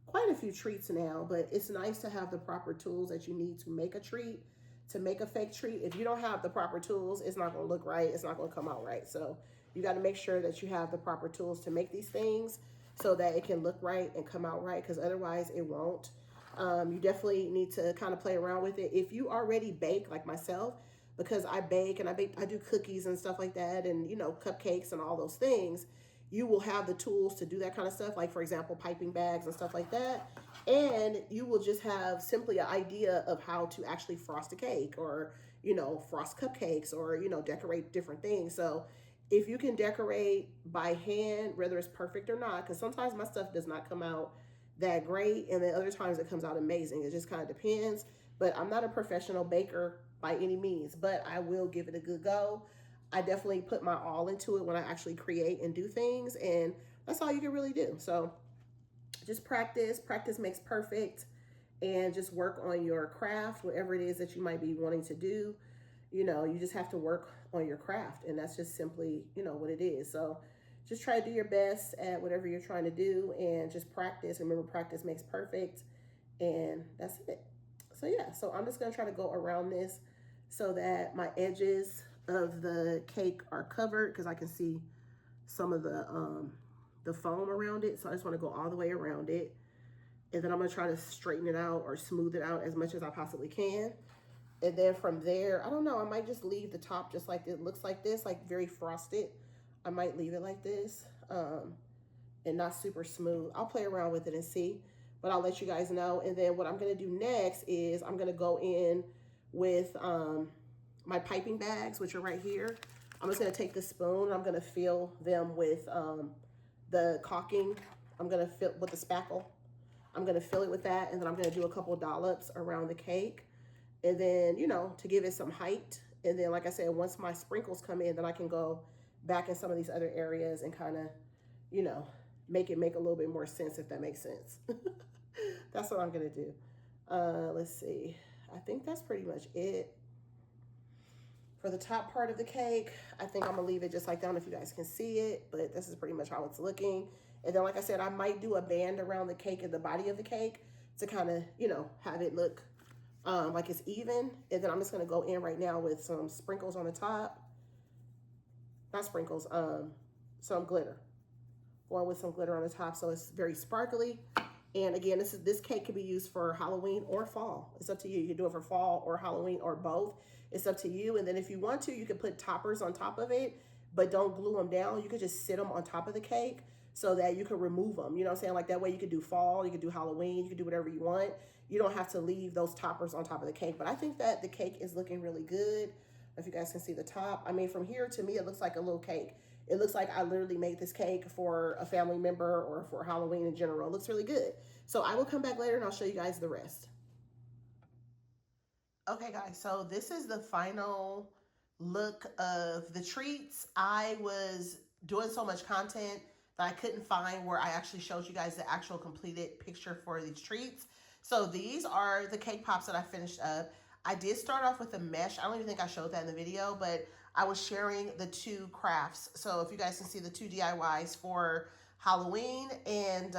Speaker 1: quite a few treats now, but it's nice to have the proper tools that you need to make a treat, to make a fake treat. If you don't have the proper tools, it's not going to look right. It's not going to come out right. So you got to make sure that you have the proper tools to make these things so that it can look right and come out right, because otherwise it won't. You definitely need to kind of play around with it. If you already bake like myself, because I bake and I do cookies and stuff like that, and you know, cupcakes and all those things, you will have the tools to do that kind of stuff, like for example piping bags and stuff like that, and you will just have simply an idea of how to actually frost a cake, or you know, frost cupcakes, or you know, decorate different things. So if you can decorate by hand, whether it's perfect or not, because sometimes my stuff does not come out that great, and then other times it comes out amazing. It just kind of depends. But I'm not a professional baker by any means, but I will give it a good go. I definitely put my all into it when I actually create and do things, and that's all you can really do. So just practice. Practice makes perfect, and just work on your craft, whatever it is that you might be wanting to do. You know, you just have to work on your craft, and that's just simply, you know, what it is. So just try to do your best at whatever you're trying to do, and just practice. Remember, practice makes perfect, and that's it. So yeah, so I'm just gonna try to go around this so that my edges of the cake are covered, because I can see some of the foam around it. So I just want to go all the way around it, and then I'm gonna try to straighten it out or smooth it out as much as I possibly can. And then from there, I don't know, I might just leave the top just like it looks like this, like very frosted. I might leave it like this, and not super smooth. I'll play around with it and see, but I'll let you guys know. And then what I'm gonna do next is I'm gonna go in with my piping bags, which are right here. I'm just gonna take the spoon, I'm gonna fill them with the caulking. I'm gonna fill with the spackle. I'm gonna fill it with that, and then I'm gonna do a couple dollops around the cake. And then, you know, to give it some height. And then, like I said, once my sprinkles come in, then I can go back in some of these other areas and kind of, you know, make it make a little bit more sense, if that makes sense. That's what I'm going to do. Let's see. I think that's pretty much it. For the top part of the cake, I think I'm going to leave it just like that. I don't know if you guys can see it, but this is pretty much how it's looking. And then, like I said, I might do a band around the cake and the body of the cake to kind of, you know, have it look like it's even. And then I'm just going to go in right now with some sprinkles on the top. Not sprinkles, some glitter. Going with some glitter on the top so it's very sparkly. And again, this cake can be used for Halloween or fall. It's up to you. You can do it for fall or Halloween or both. It's up to you. And then if you want to, you can put toppers on top of it, but don't glue them down. You could just sit them on top of the cake so that you can remove them. You know what I'm saying? Like that way you could do fall, you could do Halloween, you could do whatever you want. You don't have to leave those toppers on top of the cake. But I think that the cake is looking really good. If you guys can see the top. I mean, from here to me, it looks like a little cake. It looks like I literally made this cake for a family member or for Halloween in general. It looks really good. So I will come back later and I'll show you guys the rest. Okay, guys, so this is the final look of the treats. I was doing so much content that I couldn't find where I actually showed you guys the actual completed picture for these treats. So these are the cake pops that I finished up. I did start off with a mesh. I don't even think I showed that in the video, but I was sharing the two crafts. So if you guys can see the two DIYs for Halloween, and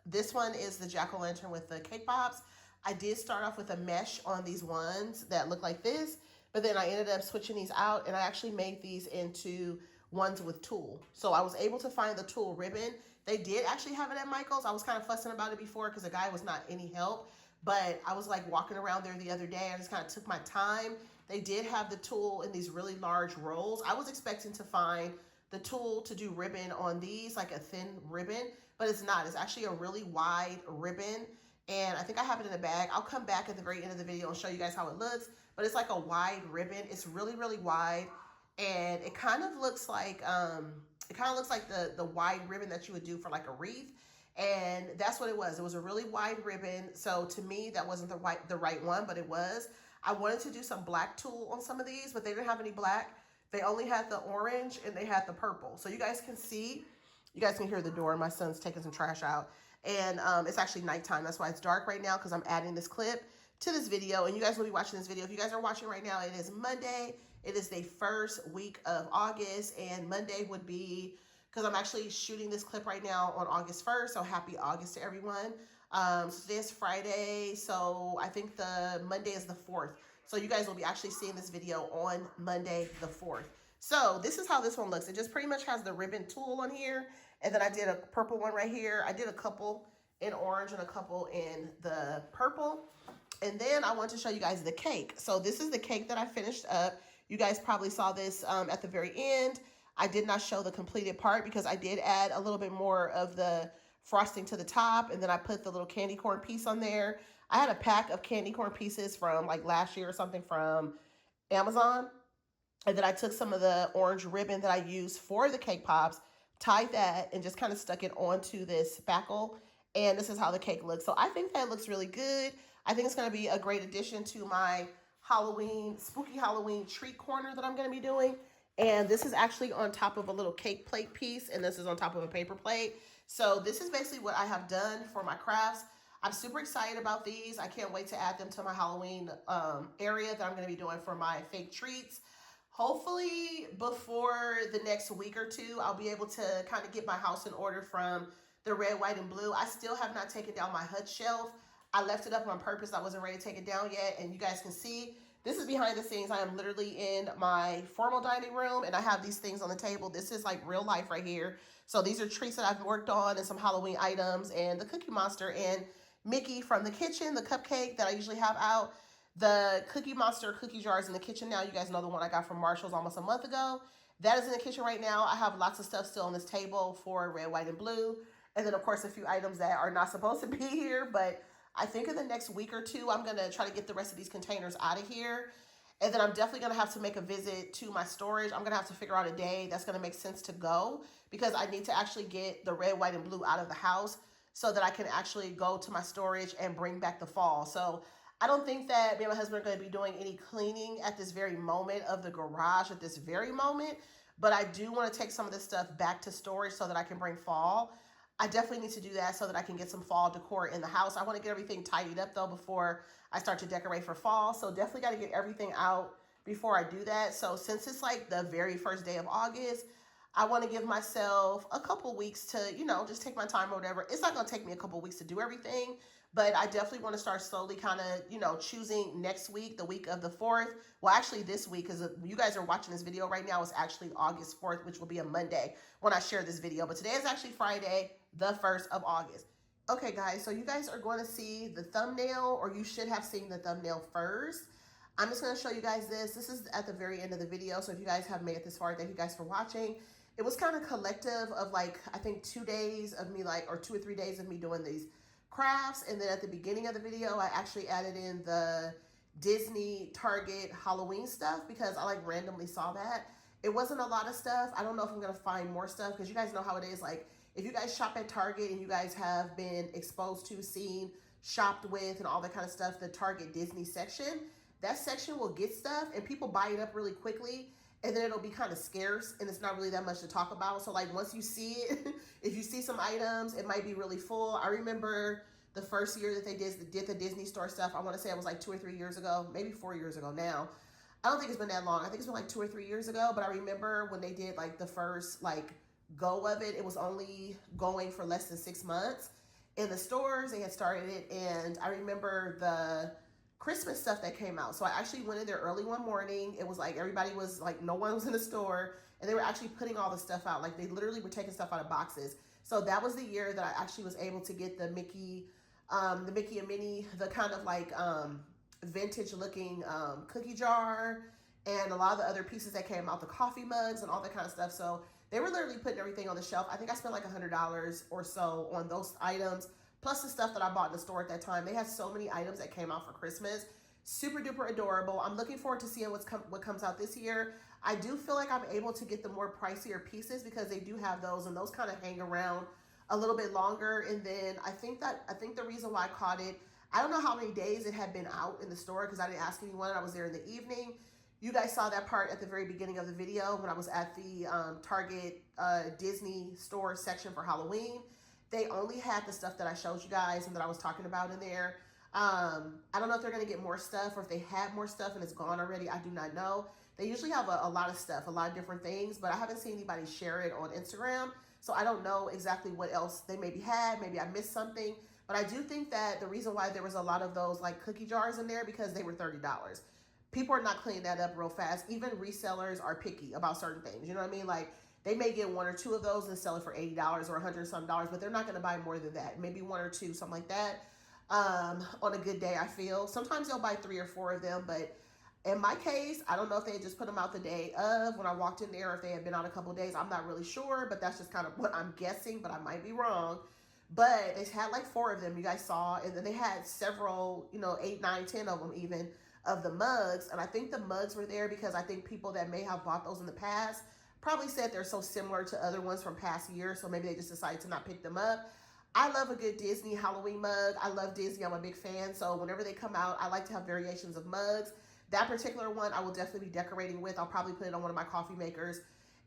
Speaker 1: this one is the jack-o'-lantern with the cake pops. I did start off with a mesh on these ones that look like this, but then I ended up switching these out, and I actually made these into ones with tulle. So I was able to find the tulle ribbon. They did actually have it at Michael's. I was kind of fussing about it before because the guy was not any help, but I was like walking around there the other day. I just kind of took my time. They did have the tulle in these really large rolls. I was expecting to find the tulle to do ribbon on these, like a thin ribbon, but it's not. It's actually a really wide ribbon, and I think I have it in a bag. I'll come back at the very end of the video and show you guys how it looks, but it's like a wide ribbon. It's really, really wide, and it kind of looks like the wide ribbon that you would do for like a wreath. And that's what it was. It was a really wide ribbon. So to me, that wasn't the right one, but it was. I wanted to do some black tulle on some of these, but they didn't have any black. They only had the orange and they had the purple. So you guys can see, you guys can hear the door. My son's taking some trash out. And it's actually nighttime. That's why it's dark right now, because I'm adding this clip to this video. And you guys will be watching this video. If you guys are watching right now, it is Monday. It is the first week of August, and Monday would be, because I'm actually shooting this clip right now on August 1st, so happy August to everyone. So today is Friday, so I think the Monday is the 4th. So you guys will be actually seeing this video on Monday the 4th. So this is how this one looks. It just pretty much has the ribbon tool on here, and then I did a purple one right here. I did a couple in orange and a couple in the purple. And then I want to show you guys the cake. So this is the cake that I finished up. You guys probably saw this at the very end. I did not show the completed part because I did add a little bit more of the frosting to the top, and then I put the little candy corn piece on there. I had a pack of candy corn pieces from like last year or something from Amazon. And then I took some of the orange ribbon that I used for the cake pops, tied that, and just kind of stuck it onto this spackle. And this is how the cake looks. So I think that looks really good. I think it's going to be a great addition to my Halloween, spooky Halloween treat corner that I'm going to be doing. And this is actually on top of a little cake plate piece, and this is on top of a paper plate. So this is basically what I have done for my crafts. I'm super excited about these. I can't wait to add them to my Halloween area that I'm going to be doing for my fake treats. Hopefully before the next week or two, I'll be able to kind of get my house in order from the red, white, and blue. I still have not taken down my hut shelf. I left it up on purpose. I wasn't ready to take it down yet. And you guys can see, this is behind the scenes. I am literally in my formal dining room, and I have these things on the table. This is like real life right here. So these are treats that I've worked on and some Halloween items, and the Cookie Monster and Mickey from the kitchen, the cupcake that I usually have out. The Cookie Monster cookie jars in the kitchen now. You guys know the one I got from Marshall's almost a month ago. That is in the kitchen right now. I have lots of stuff still on this table for red, white, and blue. And then, of course, a few items that are not supposed to be here. But I think in the next week or two, I'm going to try to get the rest of these containers out of here. And then I'm definitely going to have to make a visit to my storage. I'm going to have to figure out a day that's going to make sense to go, because I need to actually get the red, white, and blue out of the house so that I can actually go to my storage and bring back the fall. So I don't think that me and my husband are going to be doing any cleaning at this very moment of the garage at this very moment. But I do want to take some of this stuff back to storage so that I can bring fall. I definitely need to do that so that I can get some fall decor in the house. I want to get everything tidied up though before I start to decorate for fall. So definitely got to get everything out before I do that. So since it's like the very first day of August, I want to give myself a couple weeks to, just take my time or whatever. It's not going to take me a couple weeks to do everything, but I definitely want to start slowly kind of, choosing next week, the week of the 4th. Well, actually this week, because you guys are watching this video right now, it's actually August 4th, which will be a Monday when I share this video. But today is actually Friday, the 1st of August. Okay, guys, so you guys are going to see the thumbnail, or you should have seen the thumbnail first. I'm just going to show you guys this. This is at the very end of the video, so if you guys have made it this far, thank you guys for watching. It was kind of collective of like, I think 2 days of me or 2 or 3 days of me doing these crafts. And then at the beginning of the video, I actually added in the Disney Target Halloween stuff because I randomly saw that. It wasn't a lot of stuff. I don't know if I'm going to find more stuff because you guys know how it is. Like, if you guys shop at Target and you guys have been exposed to, seen, shopped with, and all that kind of stuff, the Target Disney section, that section will get stuff and people buy it up really quickly. And then it'll be kind of scarce and it's not really that much to talk about. So once you see it, if you see some items, it might be really full. I remember the first year that they did the Disney store stuff. I want to say it was 2 or 3 years ago, maybe 4 years ago now. I don't think it's been that long. I think it's been 2 or 3 years ago. But I remember when they did the first go of it, it was only going for less than 6 months. In the stores, they had started it. And I remember the Christmas stuff that came out. So I actually went in there early one morning. It was everybody was no one was in the store, and they were actually putting all the stuff out. They literally were taking stuff out of boxes. So that was the year that I actually was able to get the Mickey and Minnie, the kind of vintage looking cookie jar, and a lot of the other pieces that came out, the coffee mugs and all that kind of stuff. So they were literally putting everything on the shelf. I think I spent $100 or so on those items, plus the stuff that I bought in the store at that time. They had so many items that came out for Christmas. Super duper adorable. I'm looking forward to seeing what comes out this year. I do feel like I'm able to get the more pricier pieces because they do have those, and those kind of hang around a little bit longer. And then I think the reason why I caught it, I don't know how many days it had been out in the store because I didn't ask anyone. I was there in the evening. You guys saw that part at the very beginning of the video when I was at the Target Disney store section for Halloween. They only had the stuff that I showed you guys and that I was talking about in there. I don't know if they're gonna get more stuff or if they had more stuff and it's gone already. I do not know. They usually have a lot of stuff, a lot of different things, but I haven't seen anybody share it on Instagram. So I don't know exactly what else they maybe had. Maybe I missed something. But I do think that the reason why there was a lot of those like cookie jars in there because they were $30. People are not cleaning that up real fast. Even resellers are picky about certain things. You know what I mean? Like they may get one or two of those and sell it for $80 or $100 some dollars, but they're not going to buy more than that. Maybe one or two, something like that. On a good day, I feel sometimes they'll buy 3 or 4 of them, but in my case, I don't know if they just put them out the day of when I walked in there, or if they had been out a couple of days. I'm not really sure, but that's just kind of what I'm guessing, but I might be wrong. But they had like 4 of them, you guys saw, and then they had several, 8, 9, 10 of them even of the mugs. And I think the mugs were there because I think people that may have bought those in the past probably said they're so similar to other ones from past years, so maybe they just decided to not pick them up. I love a good Disney Halloween mug. I love Disney. I'm a big fan. So whenever they come out, I like to have variations of mugs. That particular one, I will definitely be decorating with. I'll probably put it on one of my coffee makers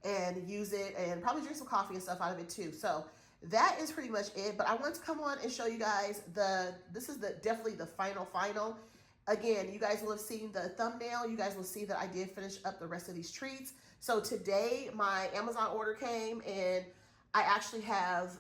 Speaker 1: and use it and probably drink some coffee and stuff out of it too. So that is pretty much it. But I want to come on and show you guys this is definitely the final. Again, you guys will have seen the thumbnail. You guys will see that I did finish up the rest of these treats. So today my Amazon order came and I actually have,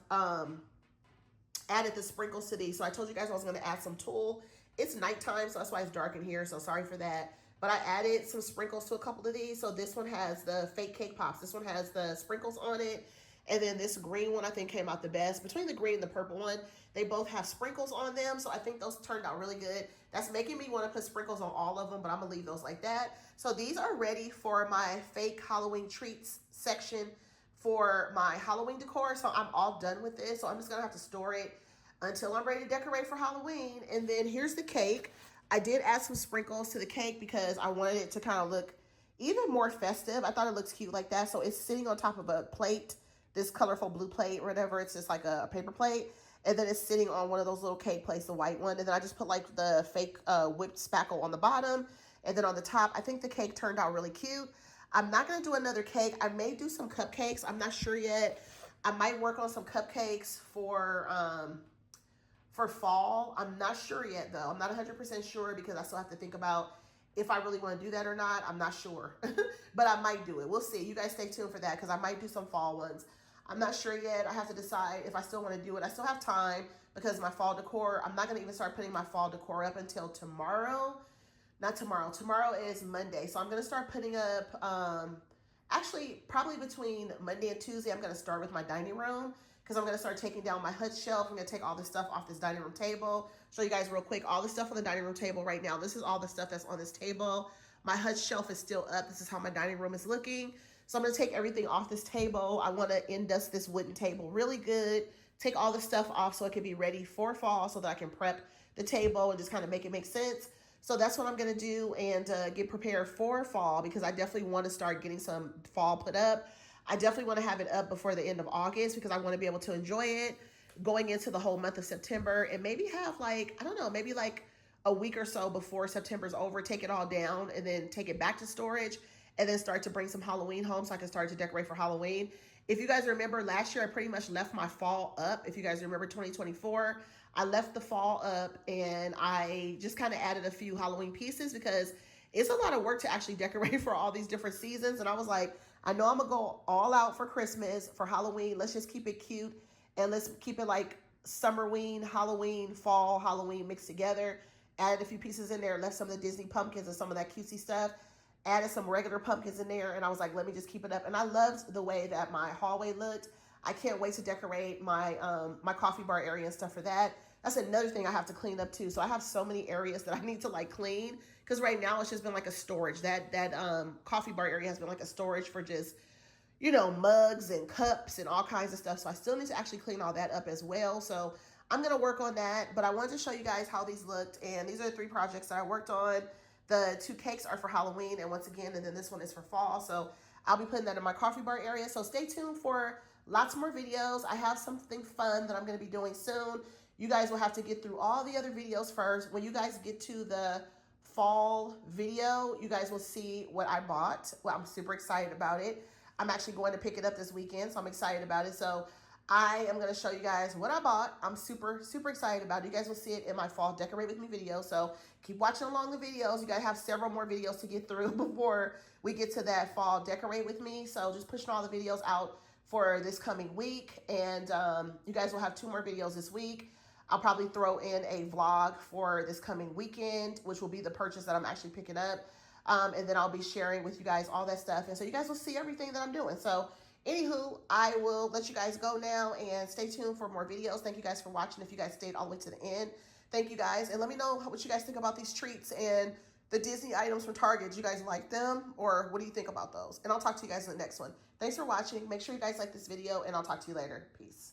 Speaker 1: added the sprinkles to these. So I told you guys I was going to add some tulle. It's nighttime, so that's why it's dark in here. So sorry for that. But I added some sprinkles to a couple of these. So this one has the fake cake pops. This one has the sprinkles on it. And then this green one I think came out the best. Between the green and the purple one, they both have sprinkles on them. So I think those turned out really good. That's making me want to put sprinkles on all of them, but I'm going to leave those like that. So these are ready for my fake Halloween treats section for my Halloween decor. So I'm all done with this. So I'm just going to have to store it until I'm ready to decorate for Halloween. And then here's the cake. I did add some sprinkles to the cake because I wanted it to kind of look even more festive. I thought it looks cute like that. So it's sitting on top of a plate, this colorful blue plate or whatever. It's just like a paper plate. And then it's sitting on one of those little cake plates, the white one. And then I just put like the fake whipped spackle on the bottom. And then on the top, I think the cake turned out really cute. I'm not going to do another cake. I may do some cupcakes. I'm not sure yet. I might work on some cupcakes for fall. I'm not sure yet though. I'm not 100% sure because I still have to think about if I really want to do that or not. I'm not sure, but I might do it. We'll see. You guys stay tuned for that because I might do some fall ones. I'm not sure yet. I have to decide if I still want to do it. I still have time because my fall decor, I'm not going to even start putting my fall decor up until tomorrow. Not tomorrow. Tomorrow is Monday. So I'm going to start putting up, actually probably between Monday and Tuesday, I'm going to start with my dining room because I'm going to start taking down my hut shelf. I'm going to take all this stuff off this dining room table. Show you guys real quick all the stuff on the dining room table right now. This is all the stuff that's on this table. My hut shelf is still up. This is how my dining room is looking. So I'm going to take everything off this table. I want to indust this wooden table really good. Take all the stuff off so it can be ready for fall so that I can prep the table and just kind of make it make sense. So that's what I'm going to do and get prepared for fall because I definitely want to start getting some fall put up. I definitely want to have it up before the end of August because I want to be able to enjoy it going into the whole month of September and maybe have like, I don't know, maybe like a week or so before September's over, take it all down and then take it back to storage and then start to bring some Halloween home so I can start to decorate for Halloween. If you guys remember last year, I pretty much left my fall up. If you guys remember 2024, I left the fall up and I just kind of added a few Halloween pieces because it's a lot of work to actually decorate for all these different seasons. And I was like, I know I'm gonna go all out for Christmas, for Halloween. Let's just keep it cute and let's keep it like summerween, Halloween, fall, Halloween mixed together. Added a few pieces in there, left some of the Disney pumpkins and some of that cutesy stuff. Added some regular pumpkins in there and I was like, let me just keep it up. And I loved the way that my hallway looked. I can't wait to decorate my my coffee bar area and stuff for that. That's another thing I have to clean up too. So I have so many areas that I need to like clean because right now it's just been like a storage. That coffee bar area has been like a storage for just, mugs and cups and all kinds of stuff. So I still need to actually clean all that up as well. So I'm going to work on that. But I wanted to show you guys how these looked. And these are the 3 projects that I worked on. The 2 cakes are for Halloween. And once again, and then this one is for fall. So I'll be putting that in my coffee bar area. So stay tuned for lots more videos. I have something fun that I'm going to be doing soon. You guys will have to get through all the other videos first. When you guys get to the fall video, you guys will see what I bought. Well, I'm super excited about it. I'm actually going to pick it up this weekend, so I'm excited about it. So I am going to show you guys what I bought. I'm super, super excited about it. You guys will see it in my fall decorate with me video. So keep watching along the videos. You guys have several more videos to get through before we get to that fall decorate with me. So just pushing all the videos out for this coming week. And you guys will have 2 more videos this week. I'll probably throw in a vlog for this coming weekend, which will be the purchase that I'm actually picking up. And then I'll be sharing with you guys all that stuff. And so you guys will see everything that I'm doing. So anywho, I will let you guys go now and stay tuned for more videos. Thank you guys for watching. If you guys stayed all the way to the end, thank you guys. And let me know what you guys think about these treats and the Disney items from Target. Do you guys like them, or what do you think about those? And I'll talk to you guys in the next one. Thanks for watching. Make sure you guys like this video, and I'll talk to you later. Peace.